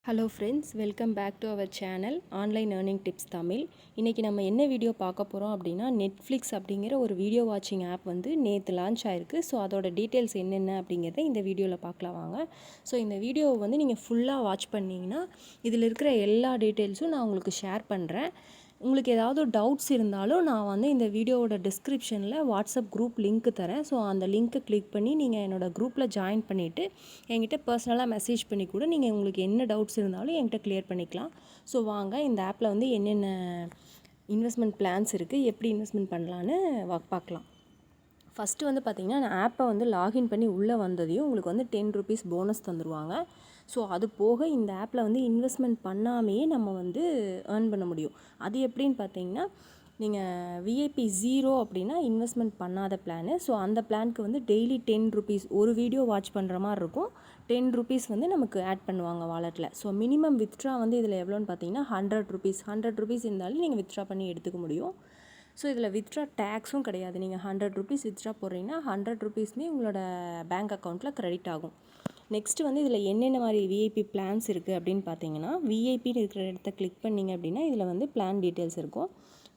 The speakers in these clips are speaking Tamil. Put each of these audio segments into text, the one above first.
Hello friends, welcome back to our channel online earning tips Tamil. இன்றைக்கி நம்ம என்ன வீடியோ பார்க்க போகிறோம் அப்படின்னா, நெட்ஃப்ளிக்ஸ் அப்படிங்கிற ஒரு வீடியோ வாட்சிங் ஆப் வந்து நேற்று லான்ச் ஆகிருக்கு. ஸோ அதோட டீட்டெயில்ஸ் என்னென்ன அப்படிங்கிறத இந்த வீடியோவில் பார்க்கலாம் வாங்க. ஸோ இந்த வீடியோவை வந்து நீங்கள் ஃபுல்லாக வாட்ச் பண்ணிங்கன்னா இதில் இருக்கிற எல்லா டீட்டெயில்ஸும் நான் உங்களுக்கு ஷேர் பண்ணுறேன். உங்களுக்கு ஏதாவது டவுட்ஸ் இருந்தாலும் நான் வந்து இந்த வீடியோவோட டிஸ்கிரிப்ஷனில் வாட்ஸ்அப் குரூப் லிங்க் தரேன். ஸோ அந்த லிங்க்கை கிளிக் பண்ணி நீங்கள் என்னோடய குரூப்பில் ஜாயின் பண்ணிவிட்டு என்கிட்ட பர்சனலாக மெசேஜ் பண்ணி கூட நீங்கள் உங்களுக்கு என்ன டவுட்ஸ் இருந்தாலும் என்கிட்ட கிளியர் பண்ணிக்கலாம். ஸோ வாங்க, இந்த ஆப்பில் வந்து என்னென்ன இன்வெஸ்ட்மெண்ட் பிளான்ஸ் இருக்குது, எப்படி இன்வெஸ்ட்மெண்ட் பண்ணலான்னு பார்க்கலாம். ஃபஸ்ட்டு வந்து பார்த்திங்கன்னா, நான் ஆப்பை வந்து லாகின் பண்ணி உள்ளே வந்ததையும் உங்களுக்கு வந்து ₹10 போனஸ் தந்துடுவாங்க. ஸோ அது போக இந்த ஆப்பில் வந்து இன்வெஸ்ட்மெண்ட் பண்ணாமையே நம்ம வந்து ஏர்ன் பண்ண முடியும். அது எப்படின்னு பார்த்தீங்கன்னா, நீங்கள் விஐபி 0 அப்படின்னா இன்வெஸ்ட்மெண்ட் பண்ணாத பிளானு. ஸோ அந்த பிளானுக்கு வந்து டெய்லி ₹10 ஒரு வீடியோ வாட்ச் பண்ணுற மாதிரி இருக்கும். ₹10 வந்து நமக்கு ஆட் பண்ணுவாங்க வாலெட்டில். ஸோ மினிமம் வித்ட்ரா வந்து இதில் எவ்வளோன்னு பார்த்தீங்கன்னா ₹100 இருந்தாலும் நீங்கள் வித்ட்ரா பண்ணி எடுத்துக்க முடியும். ஸோ இதில் வித்ட்ரா டேக்ஸும் கிடையாது. நீங்கள் ₹100 வித்ட்ரா போடுறீங்கன்னா ₹100 உங்களோட பேங்க் அக்கௌண்ட்டில் க்ரெடிட் ஆகும். நெக்ஸ்ட்டு வந்து இதில் என்னென்ன மாதிரி விஐபி பிளான்ஸ் இருக்குது அப்படின்னு பார்த்தீங்கன்னா, விஐபின்னு இருக்கிற இடத்த கிளிக் பண்ணிங்க அப்படின்னா இதில் வந்து பிளான் டீட்டெயில்ஸ் இருக்கும்.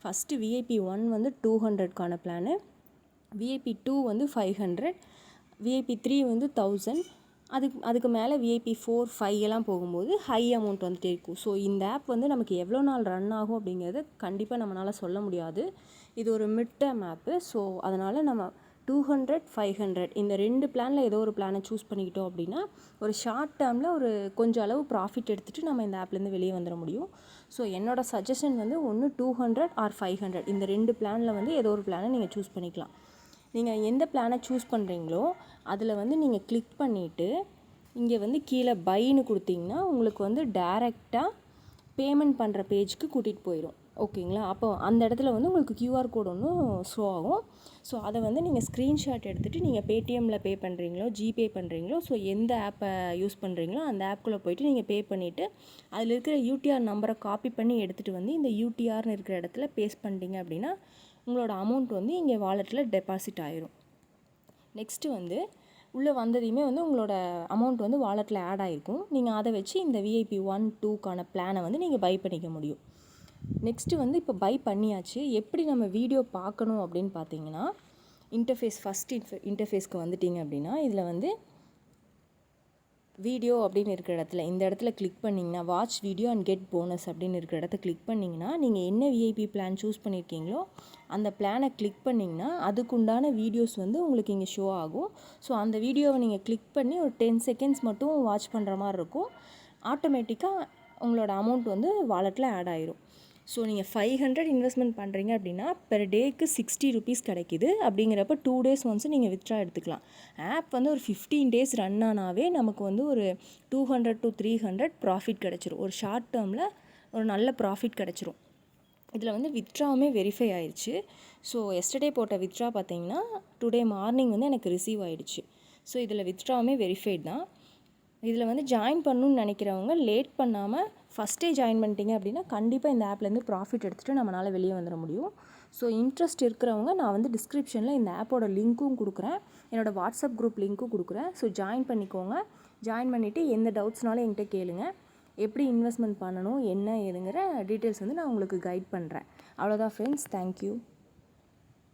ஃபஸ்ட்டு விஐபி 1 வந்து 200க்கான பிளானு, விஐபி 2 வந்து 500, விஐபி 3 வந்து 1000, அதுக்கு மேலே விஐபி 4, 5 எல்லாம் போகும்போது ஹை அமௌண்ட் வந்துட்டே இருக்கும். ஸோ இந்த ஆப் வந்து நமக்கு எவ்வளோ நாள் ரன் ஆகும் அப்படிங்கிறது கண்டிப்பாக நம்மளால் சொல்ல முடியாது. இது ஒரு மிட் டேர்ம் ஆப்பு. ஸோ அதனால் நம்ம 200, 500 இந்த 2 பிளானில் ஏதோ ஒரு பிளானை சூஸ் பண்ணிக்கிட்டோம் அப்படின்னா ஒரு ஷார்ட் டேர்மில் ஒரு கொஞ்சம் அளவு ப்ராஃபிட் எடுத்துகிட்டு நம்ம இந்த ஆப்லேருந்து வெளியே வந்துட முடியும். ஸோ என்னோடய சஜஷன் வந்து ஒன்று 200 ஆர் 500 இந்த 2 பிளானில் வந்து ஏதோ ஒரு பிளானை நீங்கள் சூஸ் பண்ணிக்கலாம். நீங்கள் எந்த பிளானை சூஸ் பண்ணுறீங்களோ அதில் வந்து நீங்கள் கிளிக் பண்ணிவிட்டு இங்கே வந்து கீழே பைன்னு கொடுத்தீங்கன்னா உங்களுக்கு வந்து டைரெக்டாக பேமெண்ட் பண்ணுற பேஜுக்கு கூட்டிகிட்டு போயிடும். ஓகேங்களா? அப்போ அந்த இடத்துல வந்து உங்களுக்கு QR கோட் ஒன்றும் ஷோ ஆகும். ஸோ அதை வந்து நீங்கள் ஸ்க்ரீன்ஷாட் எடுத்துகிட்டு நீங்கள் பேடிஎம்மில் பே பண்ணுறீங்களோ, ஜிபே பண்ணுறீங்களோ, ஸோ எந்த ஆப்பை யூஸ் பண்ணுறீங்களோ அந்த ஆப்குள்ளே போய்ட்டு நீங்கள் பே பண்ணிவிட்டு அதில் இருக்கிற யூடிஆர் நம்பரை காப்பி பண்ணி எடுத்துகிட்டு வந்து இந்த யூடிஆர்னு இருக்கிற இடத்துல பேஸ்ட் பண்ணிட்டீங்க அப்படின்னா உங்களோட அமௌண்ட் வந்து இங்கே வாலெட்டில் டெபாசிட் ஆயிரும். நெக்ஸ்ட்டு வந்து உள்ளே வந்ததையுமே வந்து உங்களோட அமௌண்ட் வந்து வாலெட்டில் ஆட் ஆகிருக்கும். நீங்கள் அதை வச்சு இந்த விஐபி 1, 2க்கான பிளானை வந்து நீங்கள் பை பண்ணிக்க முடியும். நெக்ஸ்ட்டு வந்து இப்போ பை பண்ணியாச்சு. எப்படி நம்ம வீடியோ பார்க்கணும் அப்படின்னு பார்த்தீங்கன்னா, ஃபஸ்ட் இன்டர்ஃபேஸ்க்கு வந்துட்டிங்க அப்படின்னா இதில் வந்து வீடியோ அப்படின்னு இருக்கிற இடத்துல இந்த இடத்துல கிளிக் பண்ணிங்கன்னா watch video and get bonus அப்படின்னு இருக்கிற இடத்த கிளிக் பண்ணிங்கன்னா நீங்கள் என்ன விஐபி பிளான் சூஸ் பண்ணியிருக்கீங்களோ அந்த பிளானை கிளிக் பண்ணிங்கன்னா அதுக்குண்டான வீடியோஸ் வந்து உங்களுக்கு இங்கே ஷோ ஆகும். ஸோ அந்த வீடியோவை நீங்கள் கிளிக் பண்ணி ஒரு 10 செகண்ட்ஸ் மட்டும் வாட்ச் பண்ணுற மாதிரி இருக்கும். ஆட்டோமேட்டிக்காக உங்களோட அமௌண்ட் வந்து வாலெட்டில் ஆட் ஆயிரும். ஸோ நீங்கள் 500 இன்வெஸ்ட்மெண்ட் பண்ணுறீங்க அப்படின்னா பெர் டேக்கு ₹60 கிடைக்கிது. அப்படிங்கிறப்ப 2 days ஒன்ஸ் நீங்கள் வித்ட்ரா எடுத்துக்கலாம். ஆப் வந்து ஒரு 15 days ரன் ஆனாவே நமக்கு வந்து ஒரு 200 to 300 ப்ராஃபிட் கிடச்சிரும். ஒரு ஷார்ட் டேர்மில் ஒரு நல்ல ப்ராஃபிட் கிடச்சிரும். இதில் வந்து வித்ட்ராவுமே வெரிஃபை ஆயிடுச்சு. ஸோ எஸ்டர்டே போட்ட வித்ட்ரா பார்த்தீங்கன்னா டுடே மார்னிங் வந்து எனக்கு ரிசீவ் ஆகிடுச்சு. ஸோ இதில் வித்ட்ராவுமே வெரிஃபைட் தான். இதில் வந்து ஜாயின் பண்ணணும்னு நினைக்கிறவங்க லேட் பண்ணாமல் ஃபஸ்ட்டே ஜாயின் பண்ணிட்டீங்க அப்படின்னா கண்டிப்பாக இந்த ஆப்லேருந்து ப்ராஃபிட் எடுத்துகிட்டு நம்மளால் வெளியே வந்துட முடியும். ஸோ இன்ட்ரெஸ்ட் இருக்கிறவங்க நான் வந்து டிஸ்கிரிப்ஷனில் இந்த ஆப்போட லிங்க்கும் கொடுக்குறேன், என்னோடய வாட்ஸ்அப் குரூப் லிங்க்கும் கொடுக்குறேன். ஸோ ஜாயின் பண்ணிக்கோங்க. ஜாயின் பண்ணிவிட்டு எந்த டவுட்ஸ்னாலும் என்கிட்ட கேளுங்க. எப்படி இன்வெஸ்ட்மெண்ட் பண்ணணும் என்ன ஏதுங்கிற டீட்டெயில்ஸ் வந்து நான் உங்களுக்கு கைட் பண்ணுறேன். அவ்வளோதான் ஃப்ரெண்ட்ஸ், தேங்க்யூ.